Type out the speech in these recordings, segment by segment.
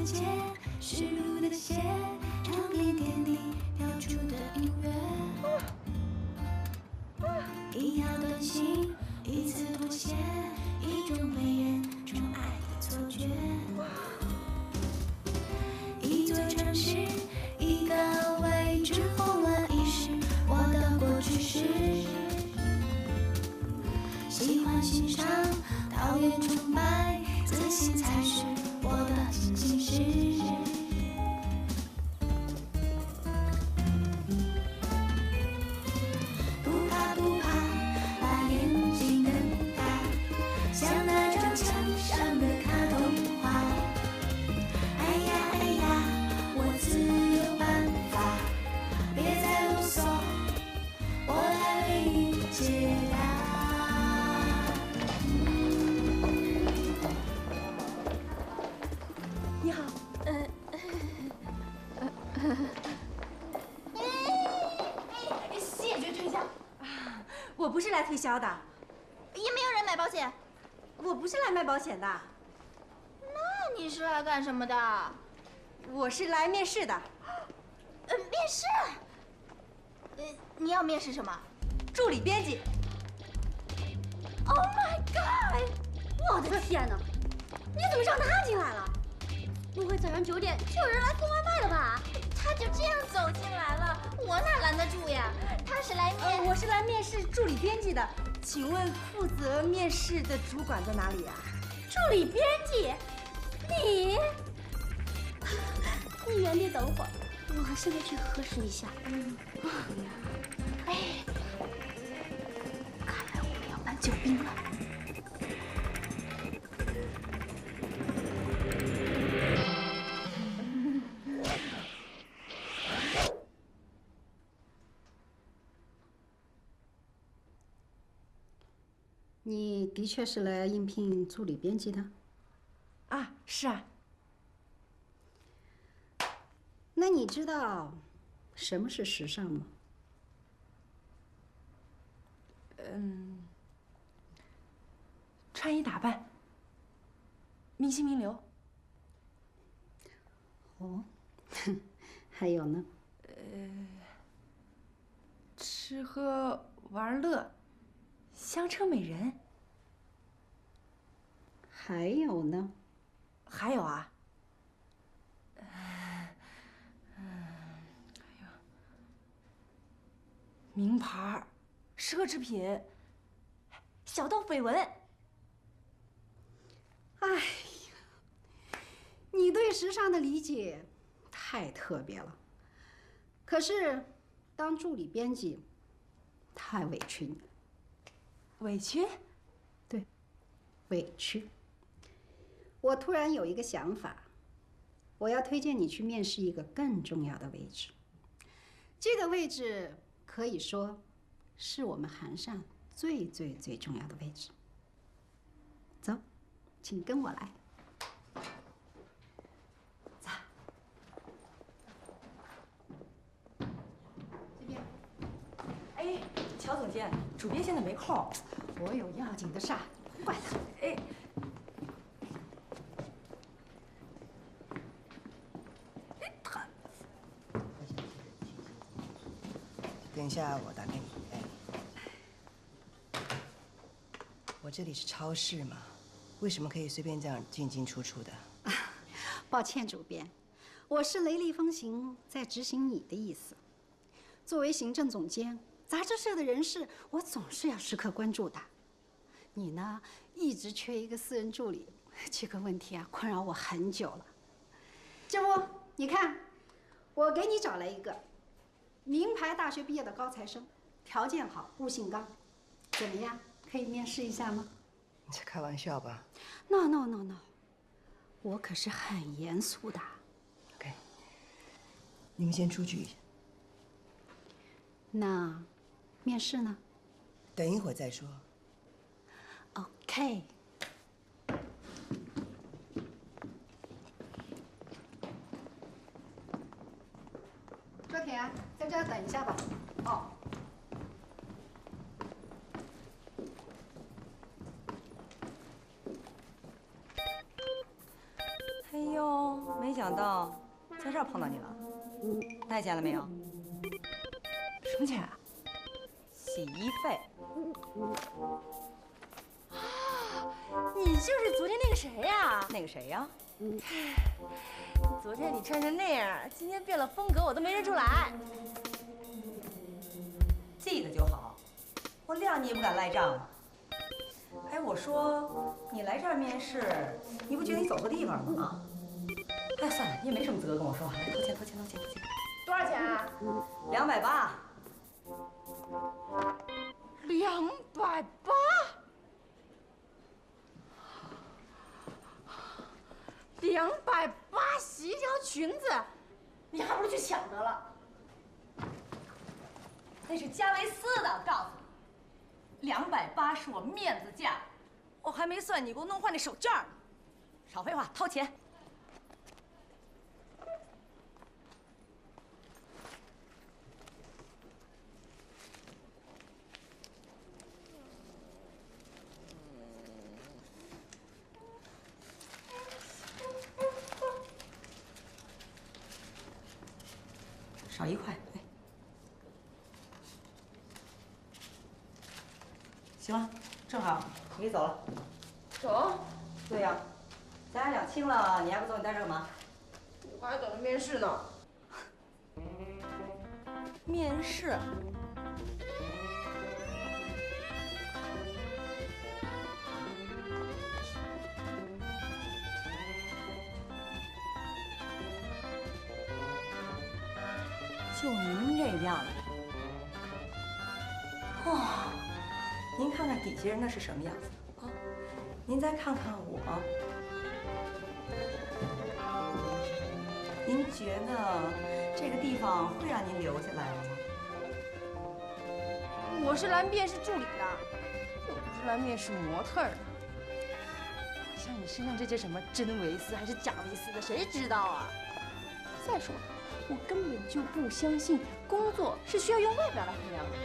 切，湿漉的鞋，尝遍天地飘出的音乐。一秒动心，一次妥协，一种被人宠爱的错觉。一座城市，一个位置，混乱已是我的过去式。喜欢欣赏，讨厌崇拜，自信才是我的进行式。不怕不怕，把眼睛瞪大，像那张墙上的卡通画。哎呀哎呀，我自有办法，别再啰嗦，我来为你解答。你好，谢绝推销，我不是来推销的，也没有人买保险。我不是来卖保险的，那你是来干什么的？我是来面试的，面试。你要面试什么助理编辑。 ？Oh my god！我的天哪！你怎么让他进来了？不会早上9点就有人来送外卖了吧？他就这样走进来了，我哪拦得住呀？他是来我是来面试助理编辑的，请问负责面试的主管在哪里呀？助理编辑，你原地等会儿，我现在去核实一下。哎，看来我们要搬救兵了。你的确是来应聘助理编辑的？啊，是啊。那你知道什么是时尚吗？穿衣打扮，明星名流。哦，还有呢？吃喝玩乐，香车美人。还有呢？还有啊，名牌、奢侈品、小道绯闻。哎呀，你对时尚的理解太特别了。可是，当助理编辑，太委屈你了。委屈？对，委屈。我突然有一个想法，我要推荐你去面试一个更重要的位置。这个位置可以说是我们韩上最重要的位置。走，请跟我来。走。这边。哎，乔总监，主编现在没空。我有要紧的事儿，怪他。哎。 等一下，我打给你。哎，我这里是超市嘛，为什么可以随便这样进进出出的？抱歉，主编，我是雷厉风行，在执行你的意思。作为行政总监，杂志社的人事，我总是要时刻关注的。你呢，一直缺一个私人助理，这个问题啊，困扰我很久了。这不，你看，我给你找来一个。 名牌大学毕业的高材生，条件好，悟性高，怎么样？可以面试一下吗？你在开玩笑吧 ？No，我可是很严肃的。OK， 你们先出去一下。那面试呢？等一会儿再说。OK。周田，在这儿等一下吧。哦。哎呦，没想想到在这儿碰到你了，带钱了没有？什么钱啊？洗衣费。你就是昨天那个谁呀？那个谁呀？昨天你穿成那样，今天变了风格，我都没认出来。记得就好，我谅你也不敢赖账啊。哎，我说你来这儿面试，你不觉得你走错地方了吗？哎，算了，你也没什么资格跟我说话，来掏钱，掏钱，掏钱，掏钱。多少钱啊280。？280。280洗一条裙子，你还不如去抢得了。那是加维斯的，告诉你，280是我面子价，我还没算你给我弄坏那手绢呢。少废话，掏钱。少1块，哎。行了，正好，你可以走了。走，对呀，咱俩两清了，你还不走？你待这干嘛？我还等着面试呢。面试。就您这样的，哇！您看看底下人那是什么样子啊？您再看看我，您觉得这个地方会让您留下来吗？我是来面试助理的，我不是来面试模特的。像你身上这些什么真维斯还是假维斯的，谁知道啊？再说了，我根本就不相信工作是需要用外表来衡量的。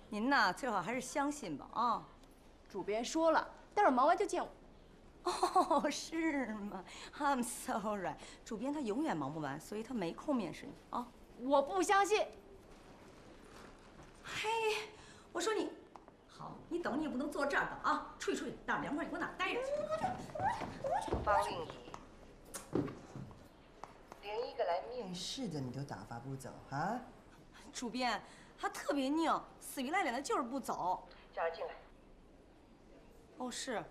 您呐，最好还是相信吧啊！主编说了，待会儿忙完就见我。哦，是吗 ？I'm sorry， 主编他永远忙不完，所以他没空面试你啊。我不相信。嘿，我说你，好，你等你也不能坐这儿等啊，出去出去，大凉快，你给我哪待着去？方令仪，连一个来面试的你都打发不走啊？主编，他特别拧，死皮赖脸的就是不走。叫他进来。哦，是。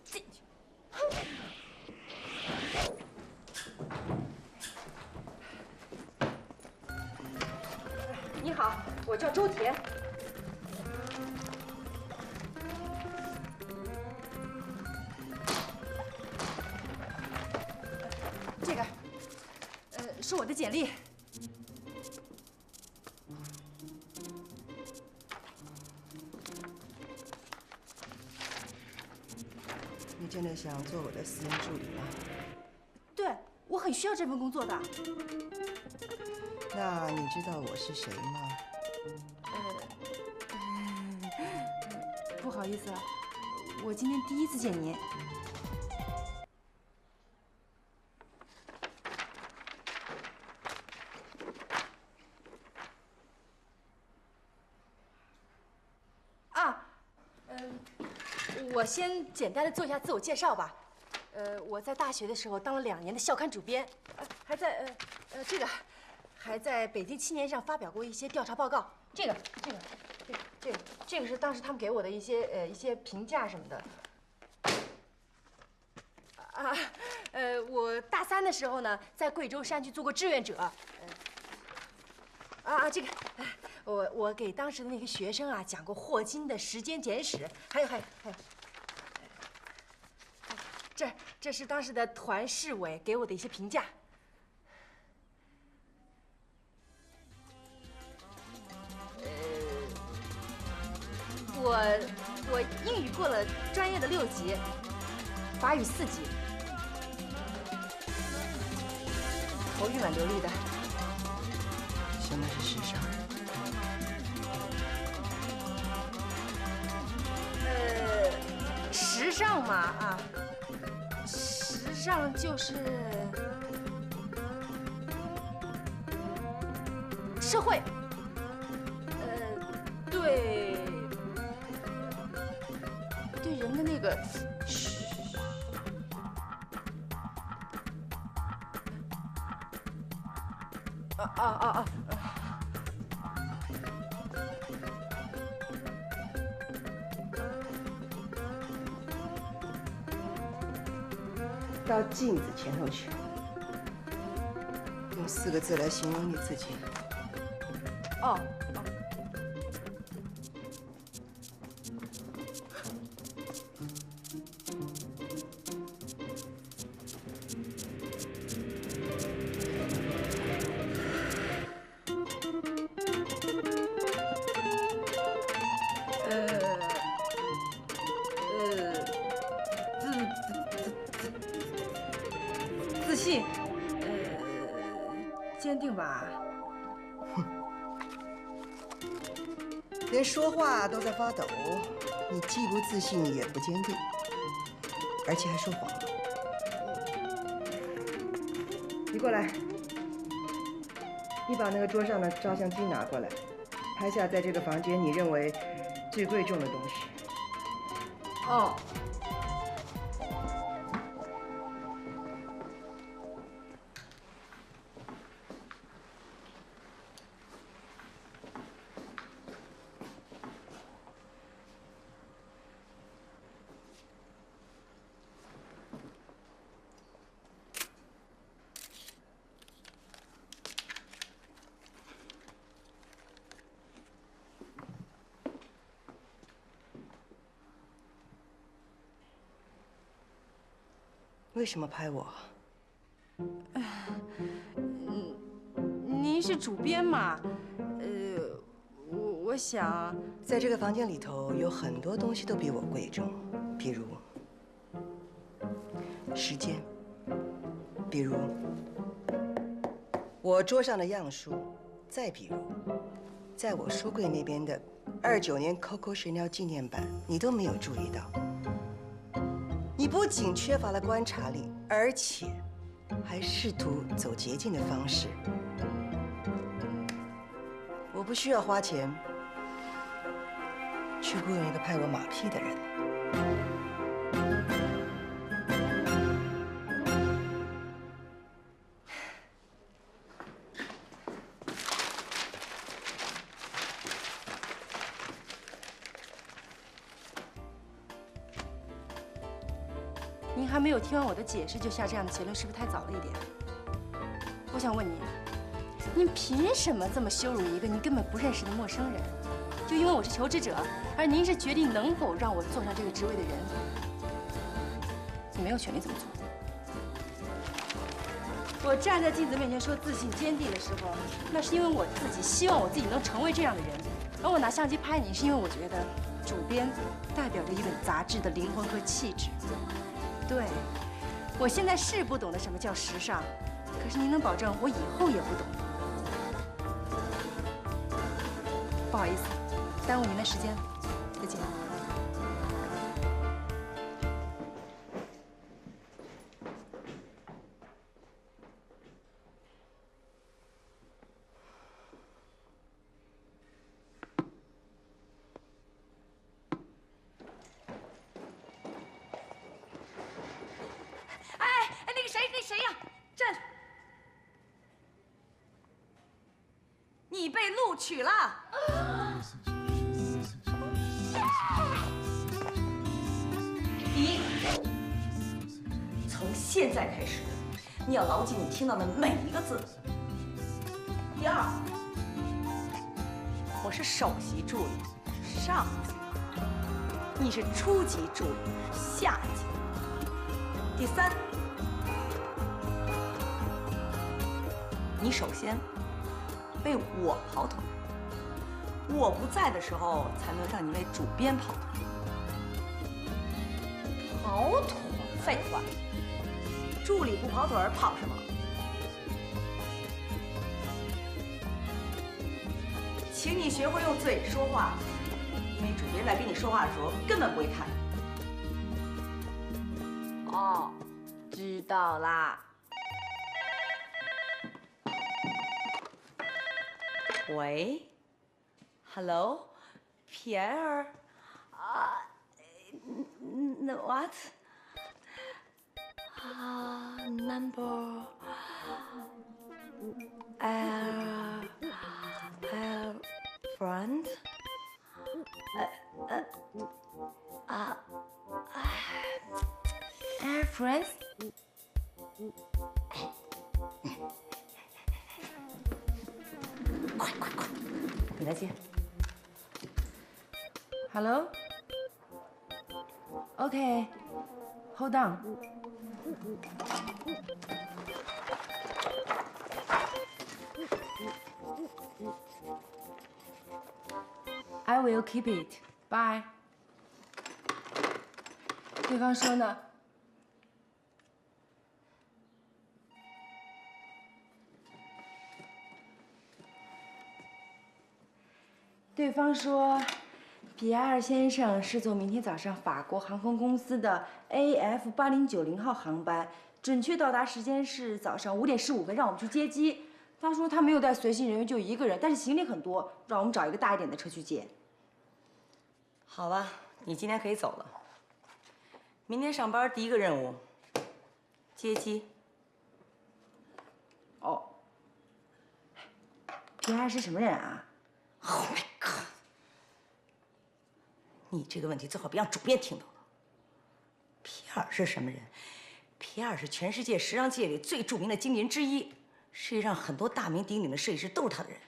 进去。你好，我叫周田。这个，是我的简历。你真的想做我的私人助理吗？对，我很需要这份工作的。那你知道我是谁吗？不好意思，我今天第一次见您。我先简单的做一下自我介绍吧。我在大学的时候当了2年的校刊主编，还在北京青年上发表过一些调查报告。这个是当时他们给我的一些评价什么的。我大3的时候呢，在贵州山区做过志愿者。我给当时的那个学生啊讲过霍金的《时间简史》，还有，这是当时的团市委给我的一些评价。我英语过了专业的6级，法语4级，口语蛮流利的。什么是时尚？时尚嘛啊，时上就是社会，对人的那个，到镜子前头去，用4个字来形容你自己。哦。自信，坚定吧。连说话都在发抖，你既不自信也不坚定，而且还说谎。你过来，你把那个桌上的照相机拿过来，拍下在这个房间你认为最贵重的东西。哦。为什么拍我？您是主编嘛？我想，在这个房间里头有很多东西都比我贵重，比如时间，比如我桌上的样书，再比如在我书柜那边的29年 Coco Chanel 纪念版，你都没有注意到。你不仅缺乏了观察力，而且还试图走捷径的方式。我不需要花钱去雇佣一个拍我马屁的人。您还没有听完我的解释就下这样的结论，是不是太早了一点？我想问您，您凭什么这么羞辱一个您根本不认识的陌生人？就因为我是求职者，而您是决定能否让我坐上这个职位的人，你没有权利这么做。我站在镜子面前说自信坚定的时候，那是因为我自己希望我自己能成为这样的人，而我拿相机拍你，是因为我觉得主编代表着一本杂志的灵魂和气质。对，我现在是不懂得什么叫时尚，可是您能保证我以后也不懂？不好意思，耽误您的时间，再见。谁呀？站！你被录取了。第一，从现在开始，你要牢记你听到的每一个字。第二，我是首席助理，上级；你是初级助理，下级。第三。你首先为我跑腿，我不在的时候才能让你为主编跑腿。跑腿？废话，助理不跑腿跑什么？请你学会用嘴说话，因为主编在跟你说话的时候根本不会看。哦，知道啦。喂 ，Hello， 皮埃尔啊，那 what？ 啊 ，number friend， Air friends。快，你来接。Hello。OK。Hold on。I will keep it. Bye. 对方说呢？对方说，皮埃尔先生是坐明天早上法国航空公司的 AF8090号航班，准确到达时间是早上5点15分，让我们去接机。他说他没有带随行人员，就一个人，但是行李很多，让我们找一个大一点的车去接。好吧，你今天可以走了。明天上班第一个任务，接机。哦，皮埃尔是什么人啊？ Oh my god！ 你这个问题最好别让主编听到了。皮埃尔是什么人？皮埃尔是全世界时尚界里最著名的经纪人之一，世界上很多大名鼎鼎的设计师都是他的人。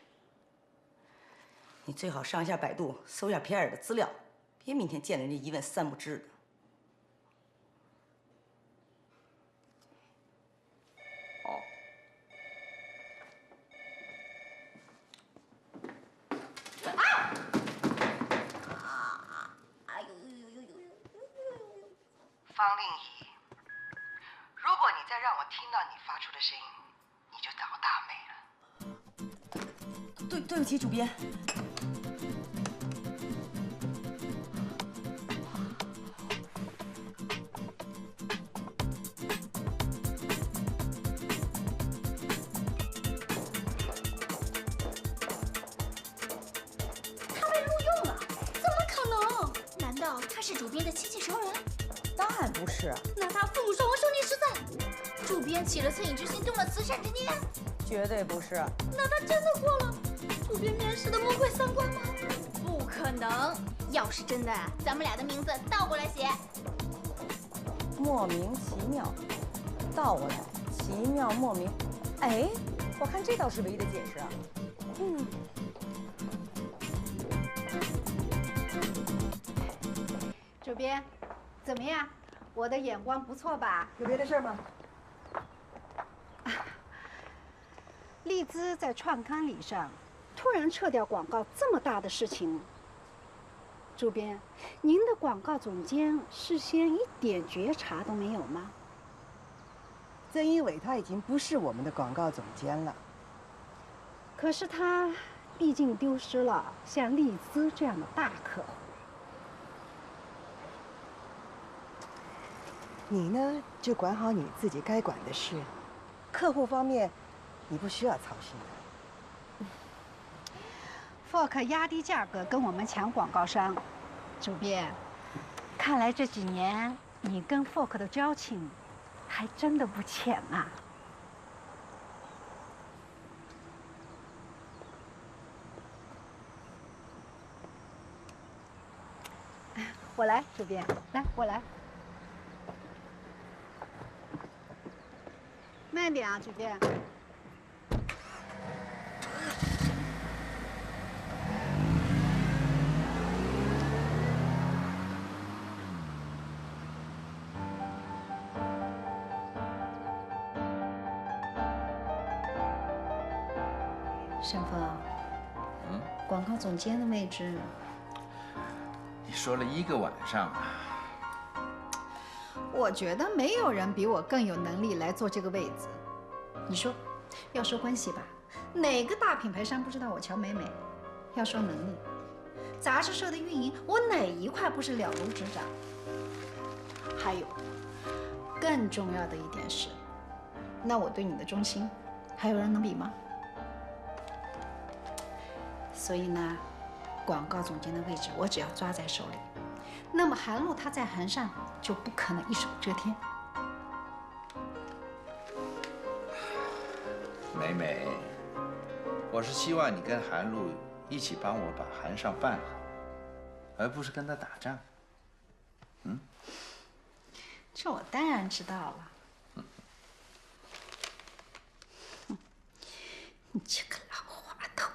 你最好上一下百度，搜一下皮埃尔的资料，别明天见了人家一问三不知的。哦。 方令仪，如果你再让我听到你发出的声音，你就倒大霉了。对不起，主编。他被录用了？怎么可能？难道他是主编的亲戚熟人？ 当然不是，那他父母双亡，兄弟失散。主编起了恻隐之心，动了慈善之念。绝对不是。那他真的过了主编面试的魔鬼三关吗？不可能！要是真的，咱们俩的名字倒过来写。莫名其妙，倒过来，奇妙莫名。哎，我看这倒是唯一的解释啊。主编，怎么样？我的眼光不错吧？有别的事吗？丽兹在创刊礼上突然撤掉广告，这么大的事情，主编，您的广告总监事先一点觉察都没有吗？曾一伟他已经不是我们的广告总监了。可是他毕竟丢失了像丽兹这样的大客户。你呢，就管好你自己该管的事，客户方面，你不需要操心的。Fork 压低价格跟我们抢广告商，主编，看来这几年你跟 Fork 的交情还真的不浅啊。我来，主编，来，我来。慢点啊，主编。沈峰，广告总监的位置，你说了一个晚上啊。我觉得没有人比我更有能力来做这个位子。你说，要说关系吧，哪个大品牌商不知道我乔美美？要说能力，杂志社的运营，我哪一块不是了如指掌？还有，更重要的一点是，那我对你的忠心，还有人能比吗？所以呢，广告总监的位置我只要抓在手里，那么韩露她在韩上就不可能一手遮天。美美，我是希望你跟韩露一起帮我把韩上办好，而不是跟他打仗。嗯，这我当然知道了。你这个老滑头，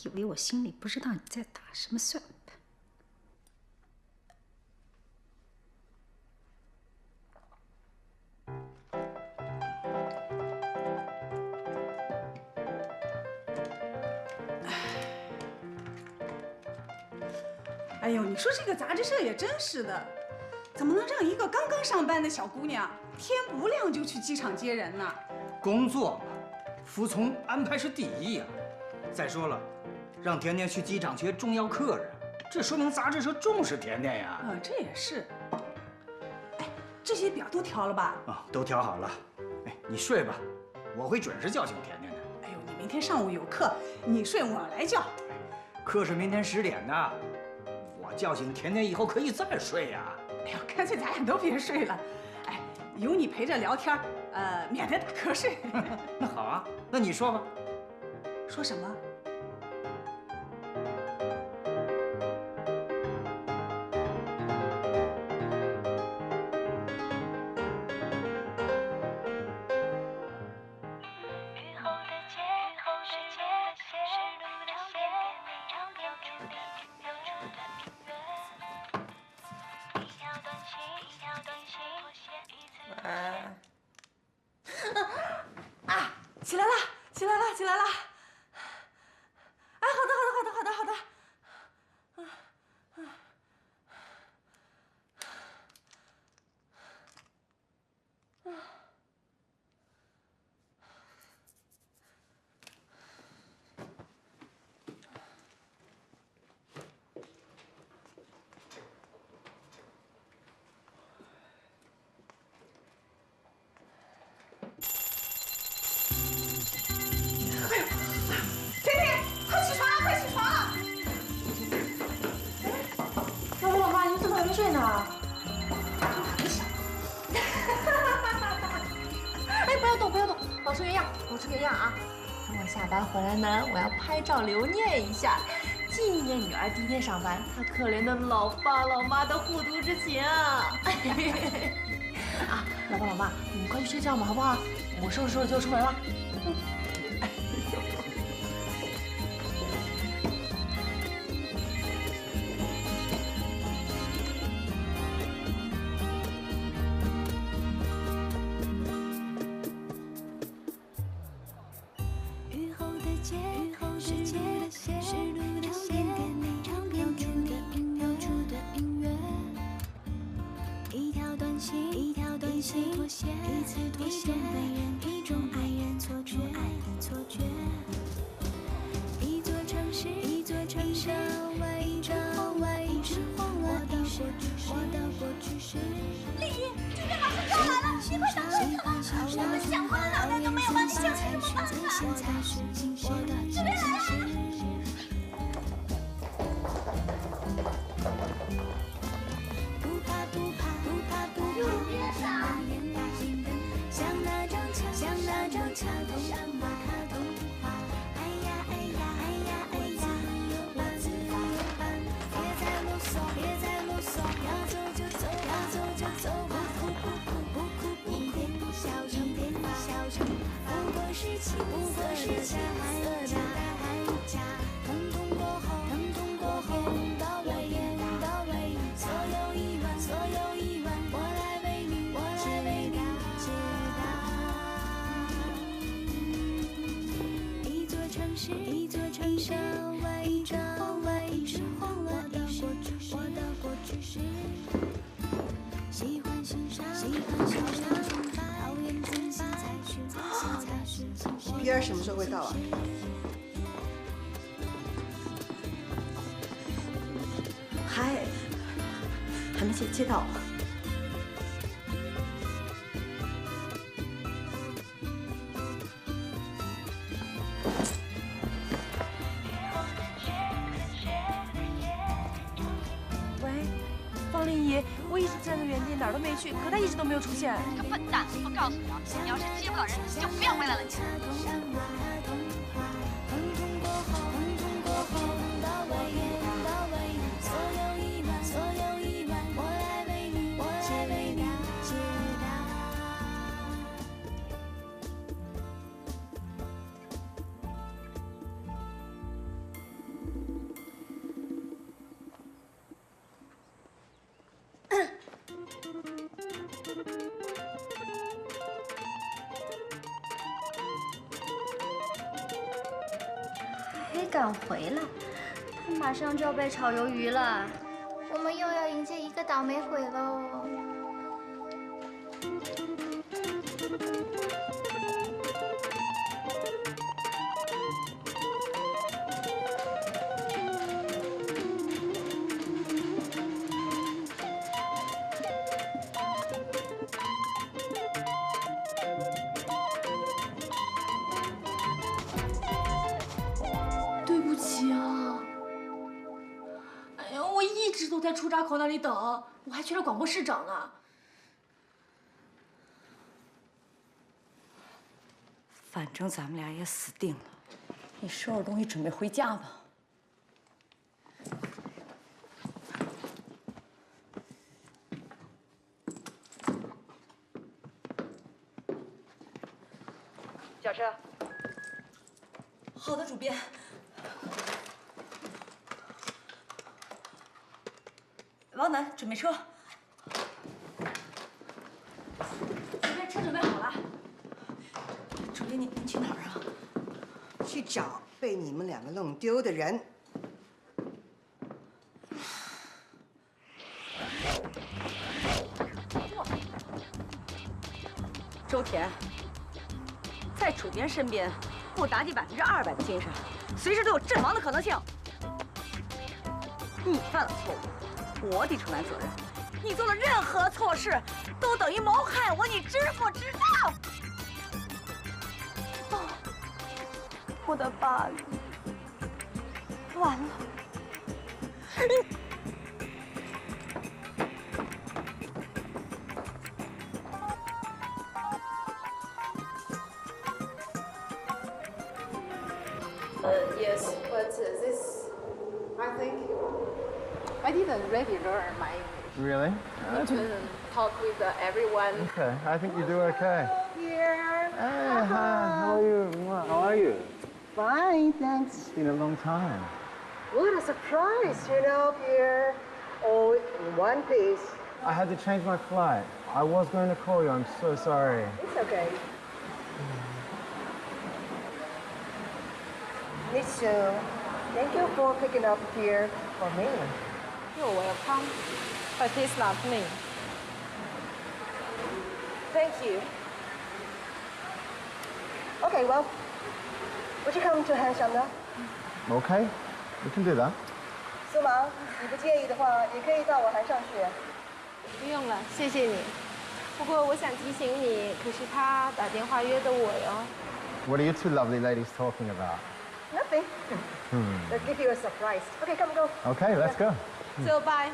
以为我心里不知道你在打什么算盘？哎呦，你说这个杂志社也真是的，怎么能让一个刚刚上班的小姑娘天不亮就去机场接人呢？工作嘛，服从安排是第一呀。再说了，让甜甜去机场接重要客人，这说明杂志社重视甜甜呀。这也是。哎，这些表都调了吧？啊，都调好了。哎，你睡吧，我会准时叫醒甜甜的。哎呦，你明天上午有课，你睡我来叫。课是明天10点的。我叫醒甜甜以后可以再睡呀。哎呦，干脆咱俩都别睡了，哎，有你陪着聊天，免得打瞌睡。那好啊，那你说吧。说什么？起来了，起来了，起来了！哎，好的，好的，好的，好的，好的。睡呢？哎，不要动，不要动，保持原样，保持原样啊！等我下班回来呢，我要拍照留念一下，纪念女儿第一天上班，她可怜的老爸老妈的互读之情啊！啊，老爸老妈，你们快去睡觉吧，好不好？我收拾收拾就出门了。皮尔什么时候会到啊？还没接到。题，我一直站在原地，哪儿都没去，可他一直都没有出现。你个笨蛋！我告诉你啊，你要是接不到人，你就不要回来了。你。还敢回来？他马上就要被炒鱿鱼了。我们又要迎接一个倒霉鬼喽。对不起啊！哎呀，我一直都在出闸口那里等，我还去了广播室找呢。反正咱们俩也死定了，你收拾东西准备回家吧。小车。好的，主编。王楠，准备车。主编，车准备好了。主编，您去哪儿啊？去找被你们两个弄丢的人。周田，在主编身边，不打起200%的精神，随时都有阵亡的可能性。你犯了错误，我得承担责任。你做了任何错事，都等于谋害我，你知不知道？哦，我的巴黎，完了！Yes, but this, I didn't really learn my English. Really? I couldn't talk with everyone. Okay, I think you do okay. Here. Hey, hi, how are you? How are you? Fine, thanks. It's been a long time. What a surprise, Pierre. All in one piece. I had to change my flight. I was going to call you. I'm so sorry. It's okay. Miss Sue, thank you for picking up here for me. You're welcome, but it's not me. Thank you. Okay, well, would you come to Hansham now? Okay, we can do that. 苏芒，你不介意的话，也可以到我函上去。不用了，谢谢你。不过我想提醒你，可是他打电话约的我哟。What are you two lovely ladies talking about? Nothing. Let's give you a surprise. Okay, come go. Okay, let's go. So bye.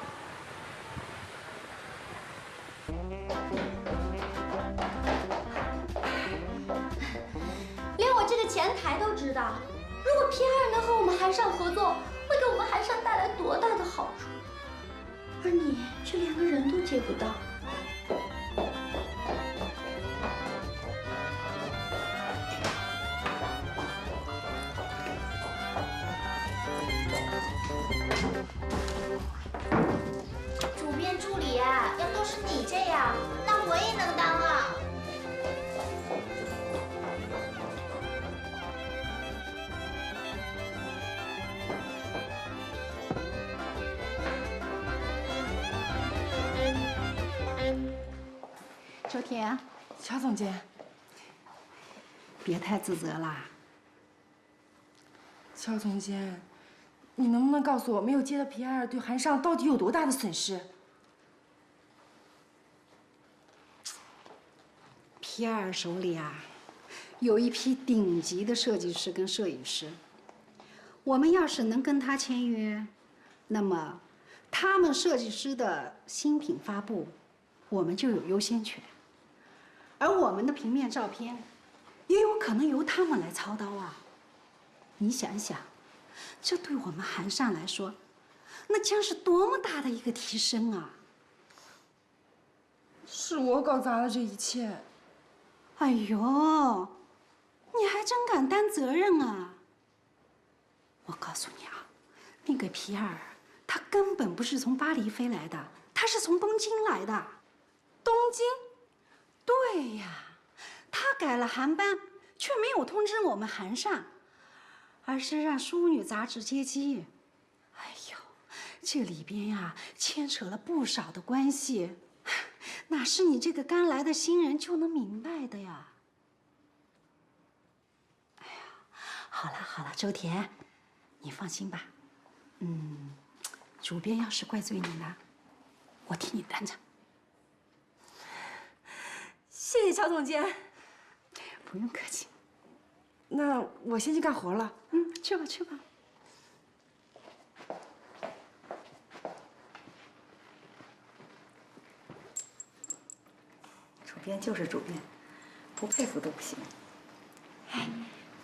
连我这个前台都知道，如果皮埃尔能和我们韩尚合作，会给我们韩尚带来多大的好处，而你却连个人都接不到。主编助理啊，要都是你这样，那我也能当啊。周田，乔总监，别太自责啦。乔总监，你能不能告诉我，没有接到皮埃尔对韩尚到底有多大的损失？皮埃尔手里啊，有一批顶级的设计师跟摄影师。我们要是能跟他签约，那么他们设计师的新品发布，我们就有优先权，而我们的平面照片，也有可能由他们来操刀啊。你想一想，这对我们韩尚来说，那将是多么大的一个提升啊！是我搞砸了这一切。哎呦，你还真敢担责任啊！我告诉你啊，那个皮尔，他根本不是从巴黎飞来的，他是从东京来的。东京？对呀，他改了航班，却没有通知我们韩尚，而是让《淑女》杂志接机。哎呦，这里边呀，牵扯了不少的关系，哪是你这个刚来的新人就能明白的呀？哎呀，好了，周田，你放心吧。主编要是怪罪你呢，我替你担着。谢谢乔总监。不用客气。那我先去干活了。去吧去吧。主编就是主编，不佩服都不行。哎，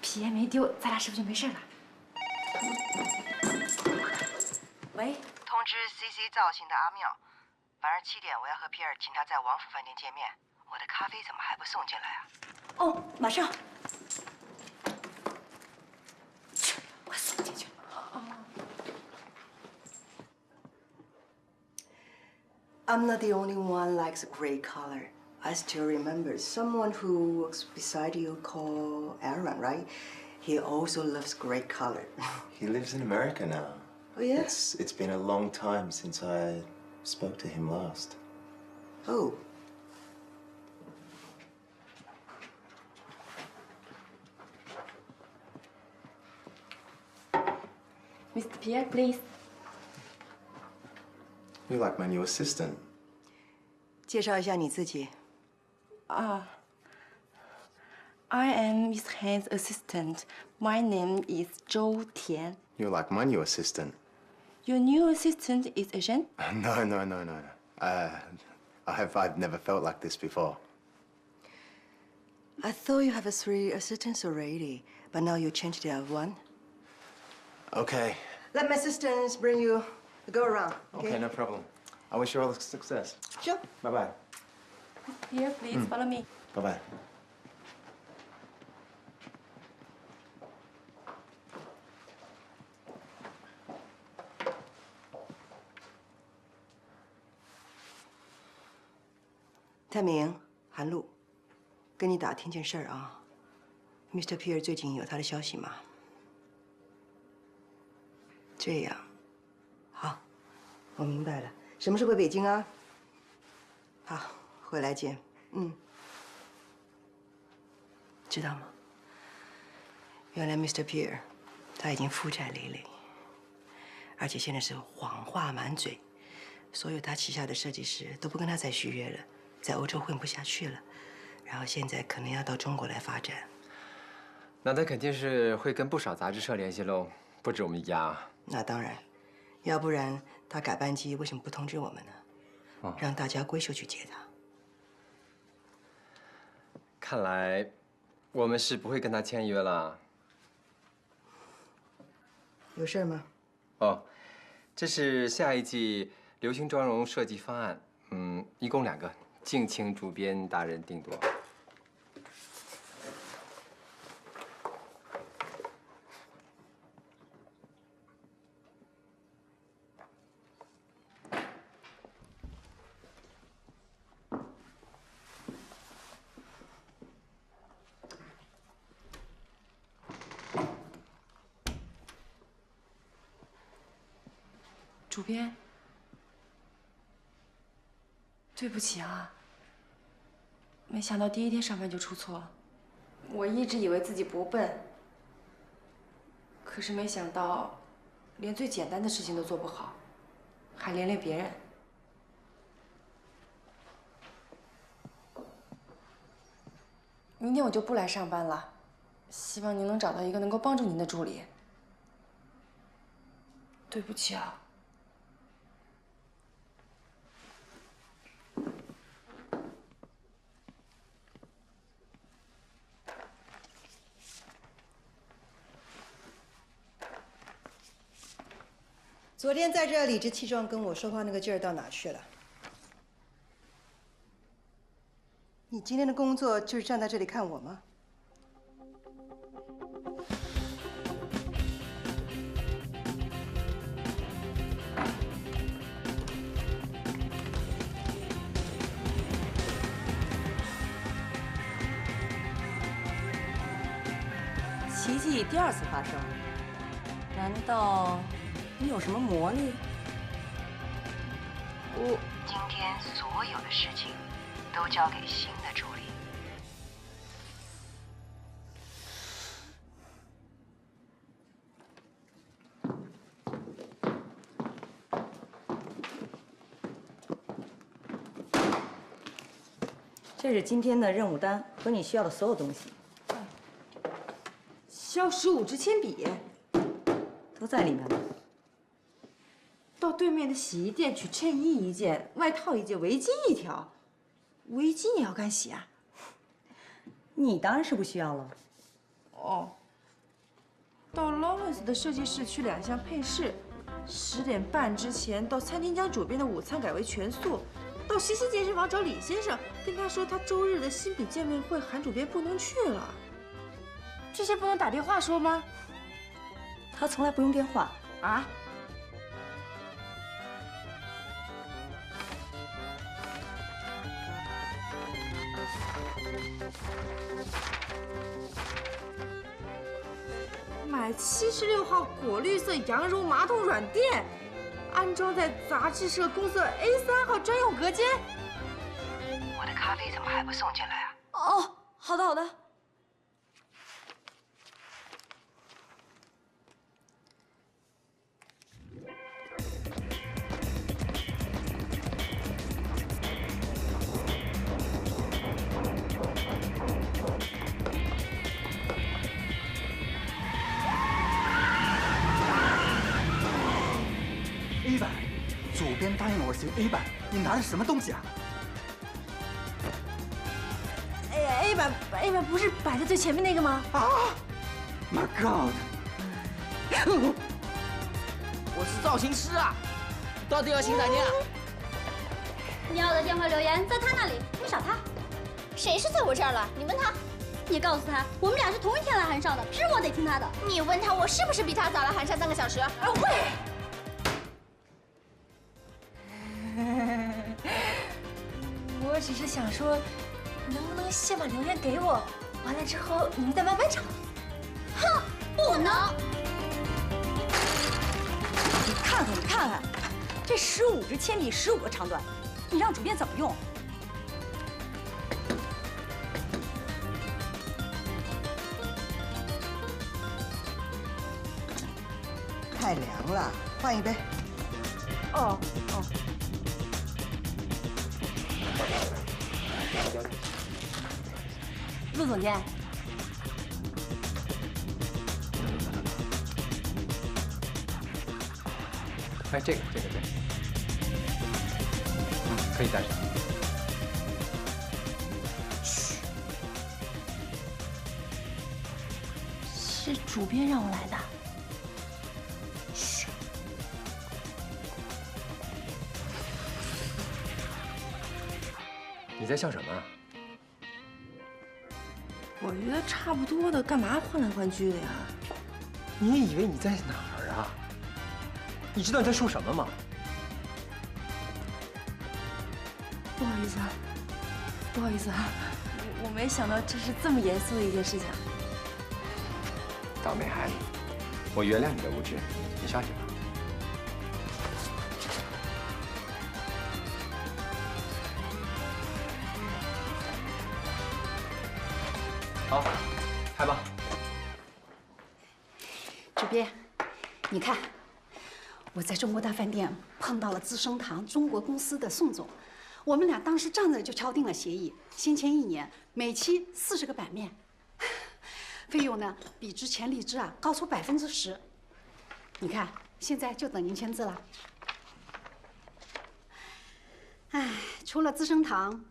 皮也没丢，咱俩是不是就没事了？喂，通知 CC 造型的阿妙，晚上7点我要和皮尔请他在王府饭店见面。我的咖啡怎么还不送进来啊？哦，马上。我送进去。I'm not the only one likes gray color. I still remember someone who works beside you called Aaron, right? He also loves gray color. He lives in America now. Oh, yes? It's been a long time since I spoke to him last. Oh. Mr. Pierre, please. You're like my new assistant. 介绍一下你自己。I am Miss Han's assistant. My name is Zhou Tian. You're like my new assistant. Your new assistant is Asian? No. I've never felt like this before. I thought you have 3 assistants already, but now you changed it to 1. Okay. Let my assistants bring you the go around. Okay, no problem. I wish you all success. Sure. Bye-bye. Here, please follow me. Bye-bye.泰明、韩露，跟你打听件事儿啊。Mr. Pierre 最近有他的消息吗？这样，好，我明白了。什么时候回北京啊？好，回来见。知道吗？原来 Mr. Pierre 他已经负债累累，而且现在是谎话满嘴，所有他旗下的设计师都不跟他再续约了，在欧洲混不下去了，然后现在可能要到中国来发展。那他肯定是会跟不少杂志社联系喽，不止我们一家啊。那当然，要不然他改班机为什么不通知我们呢？让大家闺秀去接他。看来我们是不会跟他签约了。有事吗？哦，这是下一季流行妆容设计方案，一共2个，敬请主编大人定夺。主编，对不起啊，没想到第1天上班就出错。我一直以为自己不笨，可是没想到，连最简单的事情都做不好，还连累别人。明天我就不来上班了，希望您能找到一个能够帮助您的助理。对不起啊。昨天在这儿理直气壮跟我说话那个劲儿到哪去了？你今天的工作就是站在这里看我吗？奇迹第2次发生，难道你有什么魔力？今天所有的事情都交给新的助理。这是今天的任务单和你需要的所有东西。需要15支铅笔，都在里面呢。到对面的洗衣店取衬衣1件，外套1件，围巾1条。围巾也要干洗啊？你当然是不需要了。哦。到 Lawrence 的设计室取2项配饰，10点半之前到餐厅将主编的午餐改为全素。到西西健身房找李先生，跟他说他周日的新笔见面会，韩主编不能去了。这些不能打电话说吗？他从来不用电话啊。买76号果绿色羊绒马桶软垫，安装在杂志社公司A3号专用隔间。我的咖啡怎么还不送进来啊？哦，好的好的。A 版，主编答应我写 A 版，你拿的什么东西啊 ？A 版不是摆在最前面那个吗？啊 ！My God！ 我是造型师啊，到底要请哪天啊？你要的电话留言在他那里，你找他。谁是在我这儿了？你问他。你告诉他，我们俩是同一天来韩上的，凭什么我得听他的？你问他，我是不是比他早来韩上3个小时？喂！我只是想说，能不能先把留言给我，完了之后你们再慢慢找。哼，不能！你看看，这15支铅笔，15个长短，你让主编怎么用？太凉了，换一杯。哦。陆总监，哎，这个，可以带上。嘘，是主编让我来的。嘘。你在笑什么啊？我觉得差不多的，干嘛换来换去的呀？你以为你在哪儿啊？你知道你在说什么吗？不好意思啊，我没想到这是这么严肃的一件事情。倒霉孩子，我原谅你的无知，你上去吧。好，拍吧。主编，你看，我在中国大饭店碰到了资生堂中国公司的宋总，我们俩当时站着就敲定了协议，先签1年，每期40个版面，费用呢比之前荔枝高出10%。你看，现在就等您签字了。哎，除了资生堂，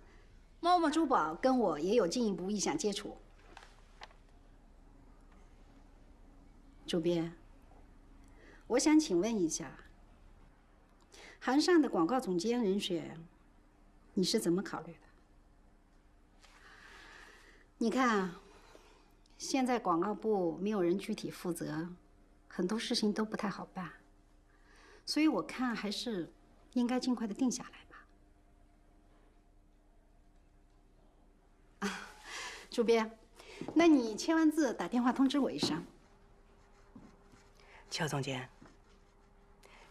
猫猫珠宝跟我也有进一步意向接触。主编，我想请问一下，韩善的广告总监人选，你是怎么考虑的？你看，现在广告部没有人具体负责，很多事情都不太好办，所以我看还是应该尽快的定下来吧。啊，主编，那你签完字打电话通知我一声。乔总监，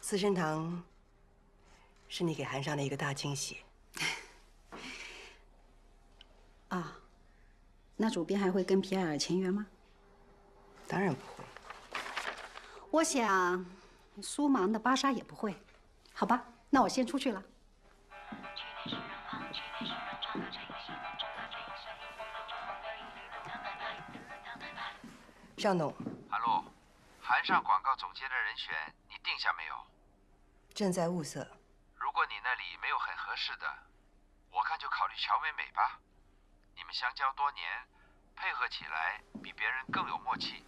四生堂是你给韩尚的一个大惊喜。啊，那主编还会跟皮埃尔签约吗？当然不会。我想，苏芒的芭莎也不会。好吧，那我先出去了。尚董，韩露，韩尚广告总监的人选你定下没有？正在物色。如果你那里没有很合适的，我看就考虑乔美美吧。你们相交多年，配合起来比别人更有默契。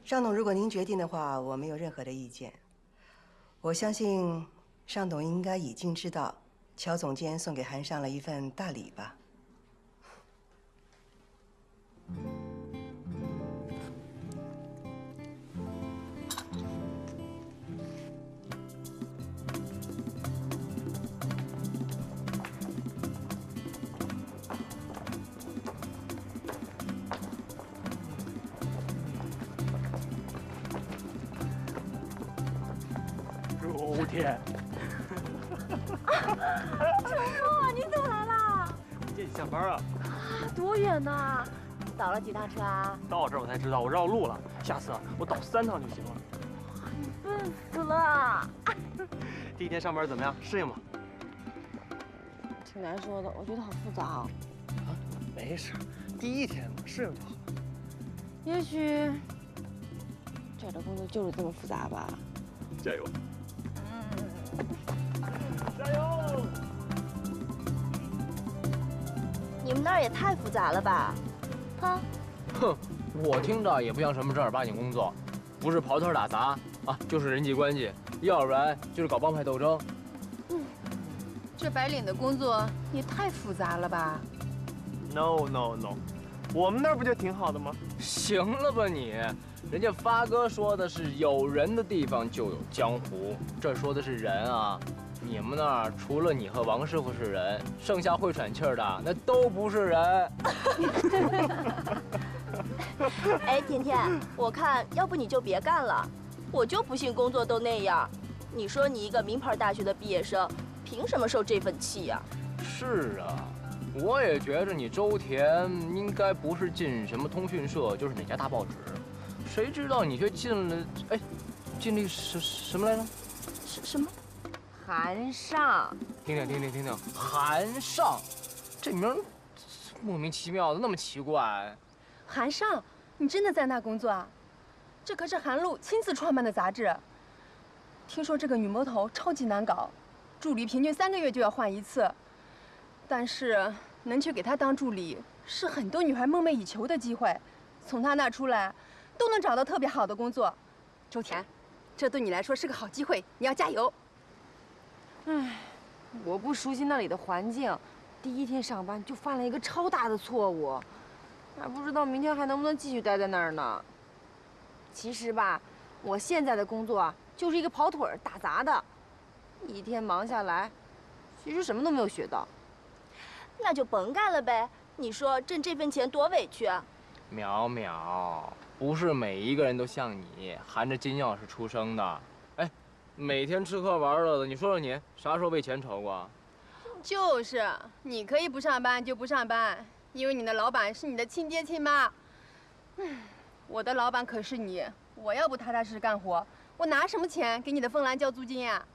尚董，如果您决定的话，我没有任何的意见。我相信尚董应该已经知道，乔总监送给韩尚了一份大礼吧。周天，程璐，你怎么来啦？接你下班啊？多远呢？倒了几趟车啊？到这儿我才知道我绕路了，下次我倒3趟就行了。你笨死了！第一天上班怎么样？适应吗？挺难说的，我觉得好复杂啊。啊，没事，第一天嘛，适应就好。也许这儿的工作就是这么复杂吧。加油！加油！你们那儿也太复杂了吧？哼，我听着也不像什么正儿八经工作，不是刨头打杂啊，就是人际关系，要不然就是搞帮派斗争。这白领的工作也太复杂了吧 ？No， 我们那儿不就挺好的吗？行了吧你，人家发哥说的是有人的地方就有江湖，这说的是人啊。你们那儿除了你和王师傅是人，剩下会喘气儿的那都不是人。哎，甜甜，我看要不你就别干了，我就不信工作都那样。你说你一个名牌大学的毕业生，凭什么受这份气呀？是啊，我也觉着你周田应该不是进什么通讯社，就是哪家大报纸，谁知道你却进了，哎，进了什么来着？什么？韩尚。听听，韩尚，这名莫名其妙的，那么奇怪。韩尚，你真的在那工作啊？这可是韩露亲自创办的杂志。听说这个女魔头超级难搞，助理平均3个月就要换一次。但是能去给她当助理，是很多女孩梦寐以求的机会。从她那出来，都能找到特别好的工作。周田，这对你来说是个好机会，你要加油。唉，我不熟悉那里的环境，第一天上班就犯了一个超大的错误，还不知道明天还能不能继续待在那儿呢。其实吧，我现在的工作啊，就是一个跑腿儿打杂的，一天忙下来，其实什么都没有学到。那就甭干了呗，你说挣这份钱多委屈啊！淼淼，不是每一个人都像你含着金钥匙出生的。哎，每天吃喝玩乐的，你说说你啥时候为钱愁过？就是，你可以不上班就不上班，因为你的老板是你的亲爹亲妈。我的老板可是你，我要不踏踏实实干活，我拿什么钱给你的凤兰交租金呀？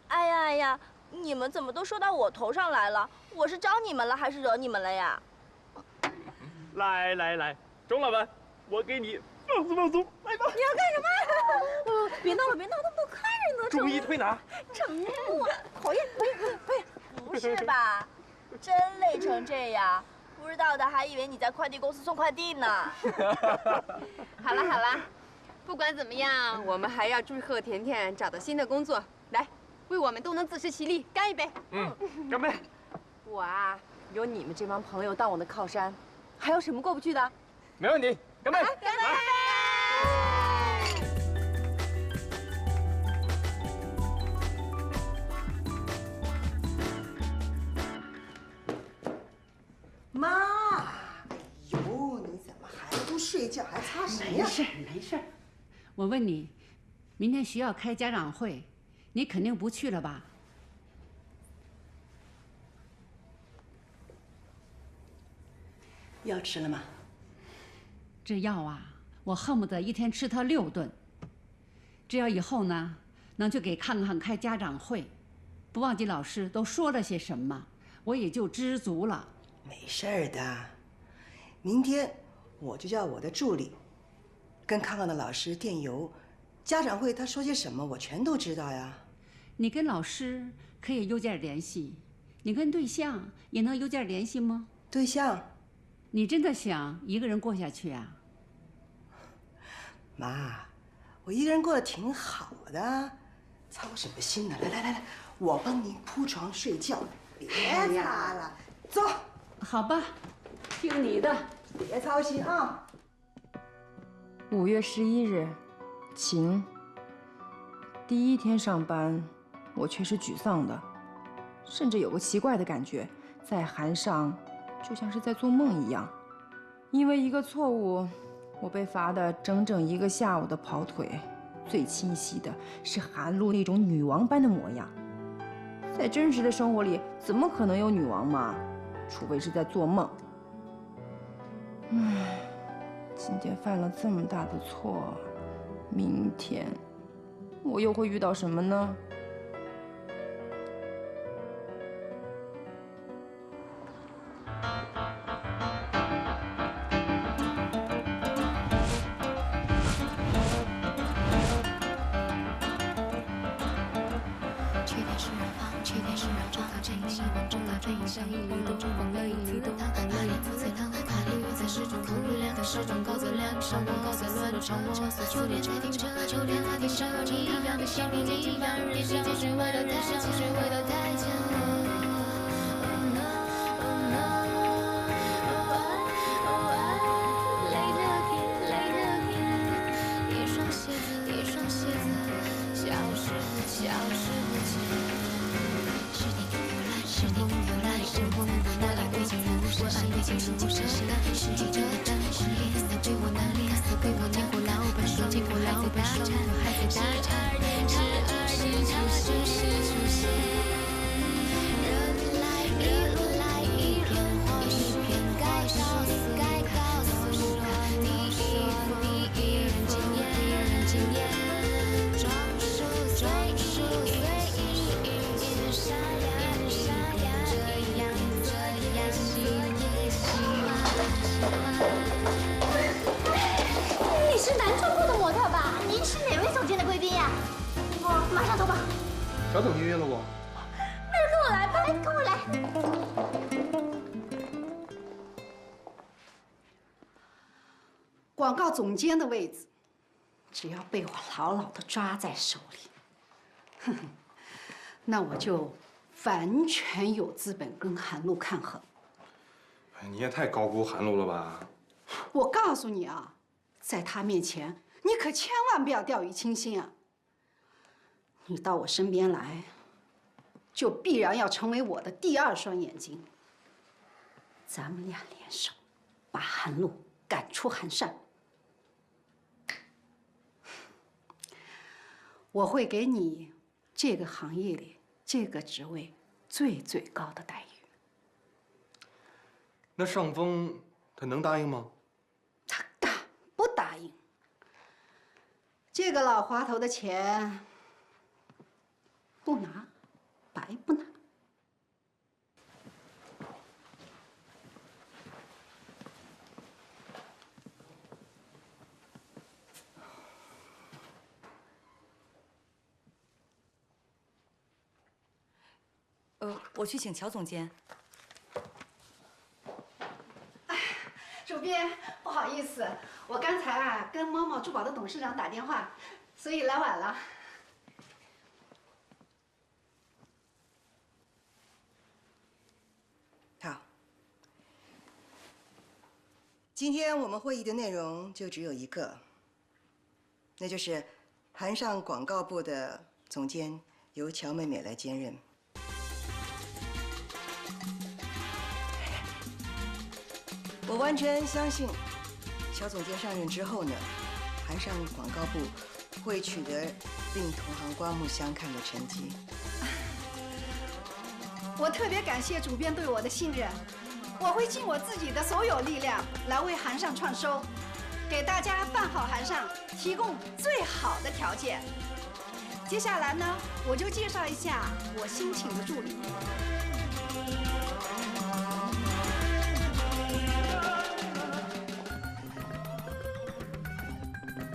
哎呀，你们怎么都说到我头上来了？我是招你们了还是惹你们了呀？来，钟老板，我给你放松，来吧。你要干什么？别闹了，那么多客人呢。注意推拿。程璐，讨厌。不是吧？真累成这样，不知道的还以为你在快递公司送快递呢。好了，不管怎么样，我们还要祝贺甜甜找到新的工作。来，为我们都能自食其力，干一杯！干杯！我啊，有你们这帮朋友当我的靠山，还有什么过不去的？没问题，干杯！干杯！妈，哎呦，你怎么还不睡觉，还擦什么呀？没事没事。我问你，明天学校开家长会，你肯定不去了吧？药吃了吗？这药啊，我恨不得一天吃它6顿。只要以后呢，能去给康康开家长会，不忘记老师都说了些什么，我也就知足了。没事儿的，明天我就叫我的助理跟康康的老师电邮，家长会他说些什么，我全都知道呀。你跟老师可以邮件联系，你跟对象也能邮件联系吗？对象？你真的想一个人过下去啊？妈，我一个人过得挺好的，操什么心呢？来，我帮您铺床睡觉，别擦了，走。好吧，听你的，别操心啊。5月11日，晴。第一天上班，我却是沮丧的，甚至有个奇怪的感觉，在函上就像是在做梦一样。因为一个错误，我被罚的整整1个下午的跑腿。最清晰的是韩露那种女王般的模样，在真实的生活里，怎么可能有女王嘛？除非是在做梦。唉，今天犯了这么大的错，明天我又会遇到什么呢？你是南川部的模特吧？您是哪位总监的贵宾呀？我马上投保。小总监约了我。那就跟我来吧，跟我来。广告总监的位置，只要被我牢牢地抓在手里，哼哼，那我就完全有资本跟韩露抗衡。哎，你也太高估韩露了吧？我告诉你啊，在他面前，你可千万不要掉以轻心啊！你到我身边来，就必然要成为我的第2双眼睛。咱们俩联手，把韩露赶出韩善。我会给你这个行业里这个职位最高的待遇。那尚峰他能答应吗？不答应。这个老滑头的钱不拿，白不拿。我去请乔总监。主编，不好意意思，我刚才啊跟猫猫珠宝的董事长打电话，所以来晚了。好，今天我们会议的内容就只有一个，那就是韩尚广告部的总监由乔美美来兼任。我完全相信，乔总监上任之后呢，韩尚广告部会取得令同行刮目相看的成绩。我特别感谢主编对我的信任，我会尽我自己的所有力量来为韩尚创收，给大家办好韩尚提供最好的条件。接下来呢，我就介绍一下我新请的助理。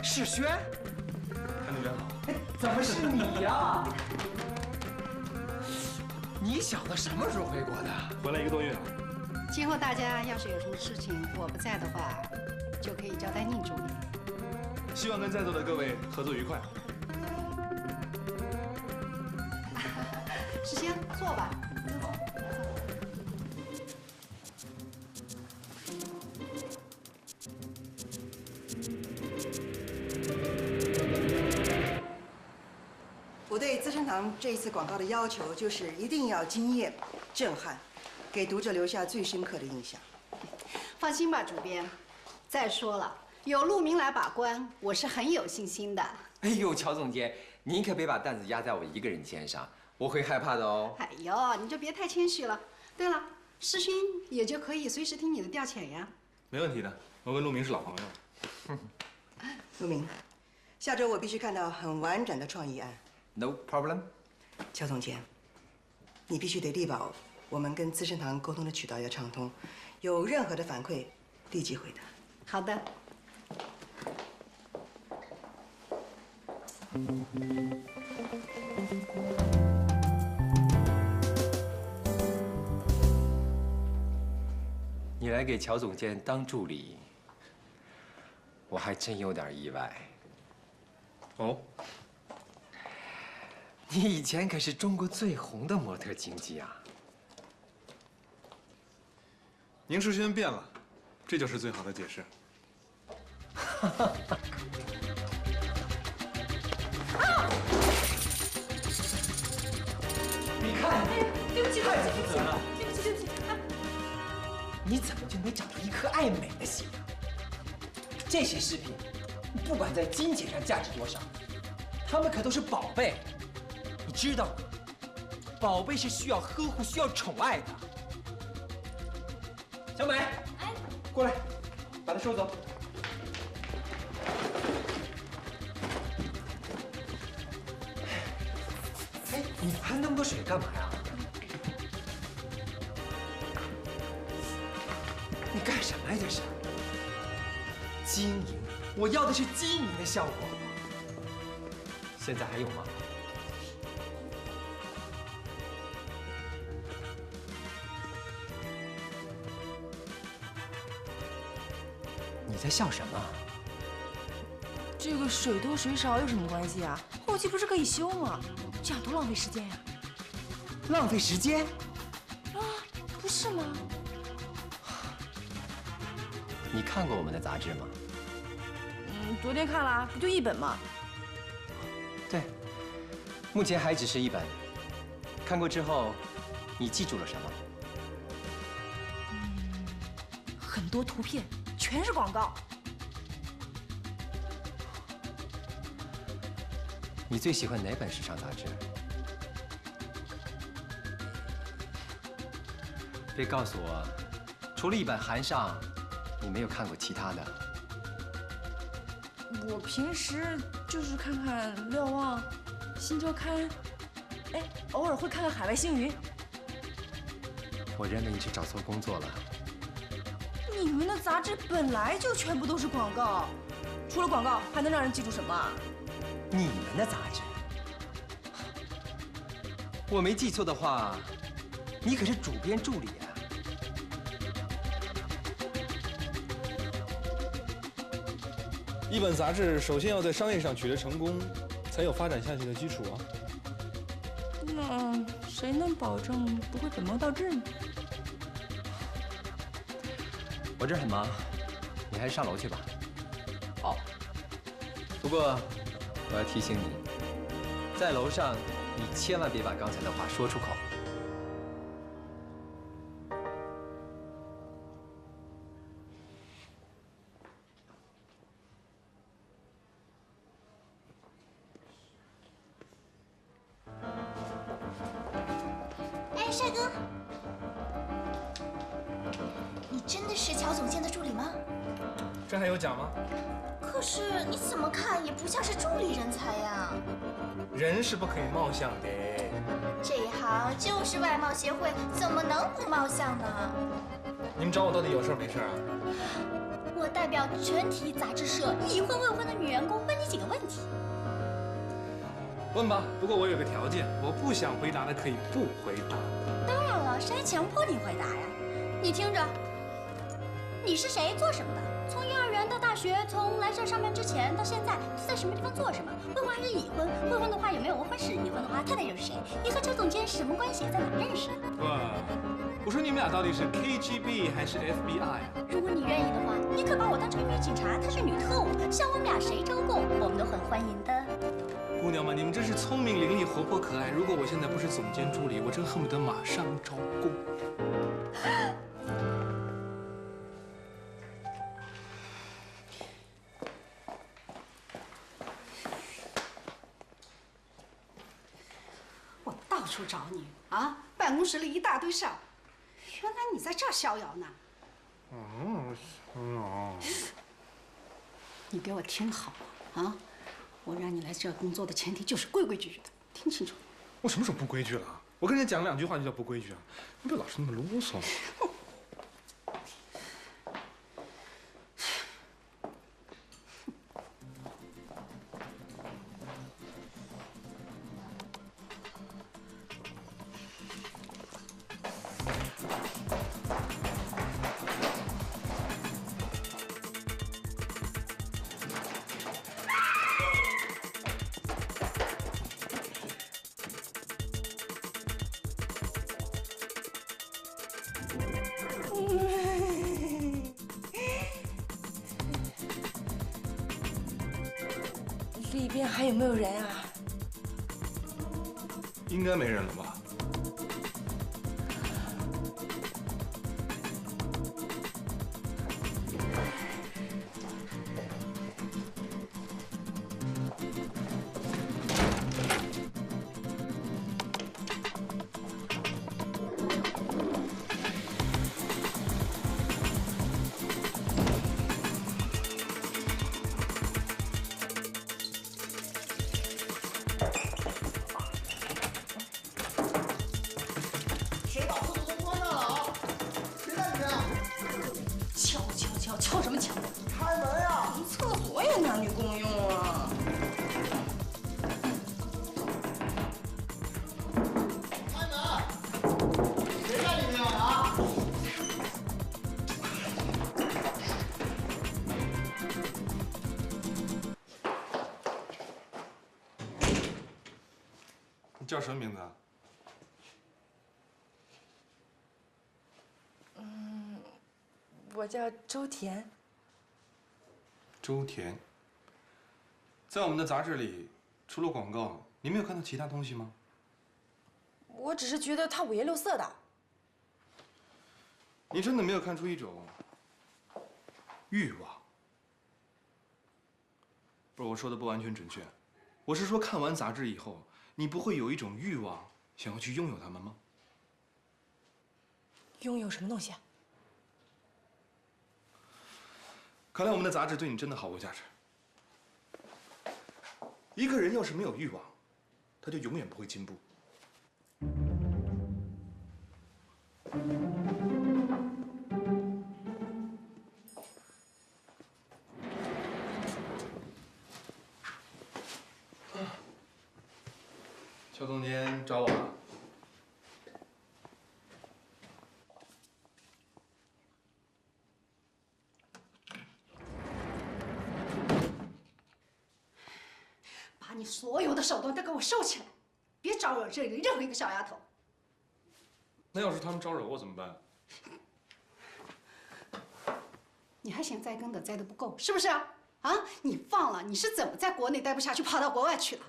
世轩，韩主编好。哎，怎么是你呀？你小子什么时候回国的？回来1个多月了。今后大家要是有什么事情我不在的话，就可以交代宁助理。希望跟在座的各位合作愉快。世轩，坐吧。我对资生堂这一次广告的要求就是一定要惊艳、震撼，给读者留下最深刻的印象。放心吧，主编。再说了，有陆明来把关，我是很有信心的。哎呦，乔总监，您可别把担子压在我一个人肩上，我会害怕的哦。哎呦，你就别太谦虚了。对了，世勋也就可以随时听你的调遣呀。没问题的，我跟陆明是老朋友。陆明，下周我必须看到很完整的创意案。No problem。乔总监，你必须得力保我们跟资生堂沟通的渠道要畅通，有任何的反馈，立即回答。好的。你来给乔总监当助理，我还真有点意外。哦。你以前可是中国最红的模特经纪啊！宁世轩变了，这就是最好的解释。你看，对不起，太不负责了。对不起，对不起。你怎么就没长出一颗爱美的心啊？这些饰品，不管在金钱上价值多少，它们可都是宝贝。你知道吗？宝贝是需要呵护、需要宠爱的。小美，哎，过来，把它收走。哎，你喷那么多水干嘛呀？你干什么呀？这是晶莹，我要的是晶莹的效果。现在还有吗？你在笑什么？这个水多水少有什么关系啊？后期不是可以修吗？这样多浪费时间呀！浪费时间？啊，不是吗？你看过我们的杂志吗？昨天看了，不就1本吗？对，目前还只是1本。看过之后，你记住了什么？很多图片，全是广告。你最喜欢哪本时尚杂志？别告诉我，除了1本《韩尚》，你没有看过其他的。我平时就是看看《瞭望》《新周刊》，哎，偶尔会看看《海外星云》。我认为你是找错工作了。你们的杂志本来就全部都是广告，除了广告还能让人记住什么啊？你们的杂志，我没记错的话，你可是主编助理啊。一本杂志首先要在商业上取得成功，才有发展下去的基础啊。那谁能保证不会本末倒置呢？我这儿很忙，你还是上楼去吧。好。不过，我要提醒你，在楼上你千万别把刚才的话说出口。哎，帅哥，你真的是乔总监的助理吗？这还有假吗？可是你怎么看也不像是助理人才呀。人是不可以貌相的。这一行就是外貌协会，怎么能不貌相呢？你们找我到底有事没事啊？我代表全体杂志社已婚未婚的女员工问你几个问题。问吧，不过我有个条件，我不想回答的可以不回答。当然了，谁还强迫你回答呀？你听着，你是谁，做什么的？从幼儿园到大学，从来这上班之前到现在，都在什么地方做什么？未婚还是已婚？未婚的话有没有未婚史？已婚的话太太又是谁？你和周总监是什么关系？在哪认识的？我说你们俩到底是 KGB 还是 FBI？如果你愿意的话，你可把我当成女警察，她是女特务，像我们俩谁招供，我们都很欢迎的。姑娘们，你们真是聪明伶俐、活泼可爱。如果我现在不是总监助理，我真恨不得马上招供。我到处找你啊，办公室里一大堆事儿，原来你在这儿逍遥呢。你给我听好了啊！我让你来这儿工作的前提就是规规矩矩的，听清楚。我什么时候不规矩了？我跟人家讲2句话就叫不规矩啊！你别老是那么啰嗦。里边还有没有人啊？应该没人了吧？敲什么敲？开门呀！厕所也男女共用啊！开门！谁在里面啊？你叫什么名字啊？我叫周田。周田，在我们的杂志里，除了广告，你没有看到其他东西吗？我只是觉得他五颜六色的。你真的没有看出一种欲望？不是，我说的不完全准确，我是说看完杂志以后，你不会有一种欲望想要去拥有它们吗？拥有什么东西啊？看来我们的杂志对你真的毫无价值。一个人要是没有欲望，他就永远不会进步。邱总监找我了。你所有的手段都给我收起来，别招惹这里任何一个小丫头。那要是他们招惹我怎么办？你还嫌栽跟斗栽的不够，是不是啊？啊，你忘了你是怎么在国内待不下去，跑到国外去了？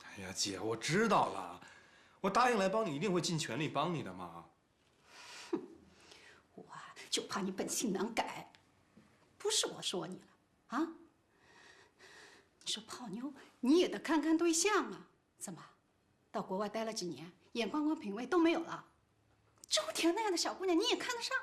哎呀，姐，我知道了，我答应来帮你，一定会尽全力帮你的嘛。哼，我就怕你本性难改，不是我说你了啊。你说泡妞，你也得看看对象啊。怎么，到国外待了几年，眼光和品味都没有了？周婷那样的小姑娘，你也看得上？